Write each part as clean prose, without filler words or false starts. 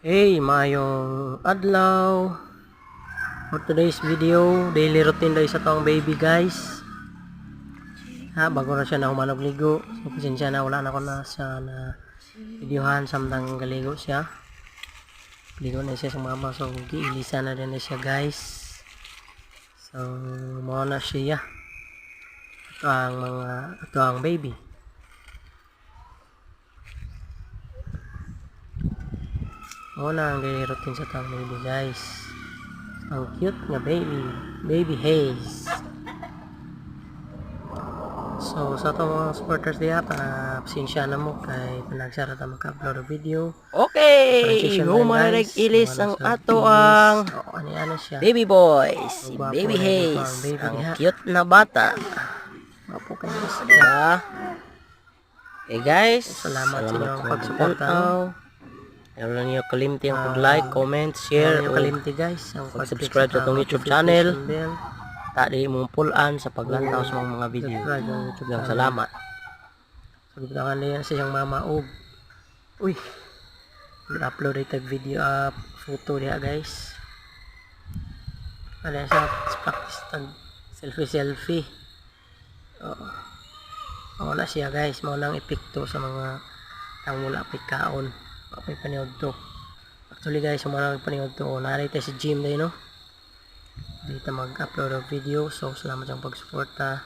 Hey, mayong adlaw. For today's video, daily routine daw sa tong baby guys. Bago na siya na humanog ligo. So, pasensya na, wala na ko na sa na videohan samtang galigo siya. Ligo na siya sa mama, so giilisa na din na siya guys. So, mao na siya. Ito ang baby. Muna ang daily routine sa tang baby guys. Ang cute nga baby Haze. So sa itong mga supporters diya, pasensya na mo kay panagsara ta magka-upload ng video. Okay, humarag ilis ang ato ang ano siya, baby boy, si gwapo baby na Haze, baby ang diha. cute na bata. Mapo kayo sa Diba? Okay guys, Salamat sa inyong sa pagsuporta. Ayaw lang niyo kalimti ang pag-like, comment, share, Yung o kalimti guys, ang pag-subscribe sa itong YouTube channel. Tadi mong pulaan sa paglantaw sa mga video. Hanggang salamat. So gibutangan niya sa iyang mama uy, upload ito video photo niya guys. Ano sa practice tag selfie. Mao na siya guys, mao nang epekto sa mga tang mula pikaon. Apoy paniod to. Actually guys, mga paniod to, narito si Jim day no. Dito mag-upload ng video. So salamat sa pagsuporta.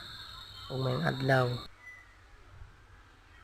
Ug may adlaw.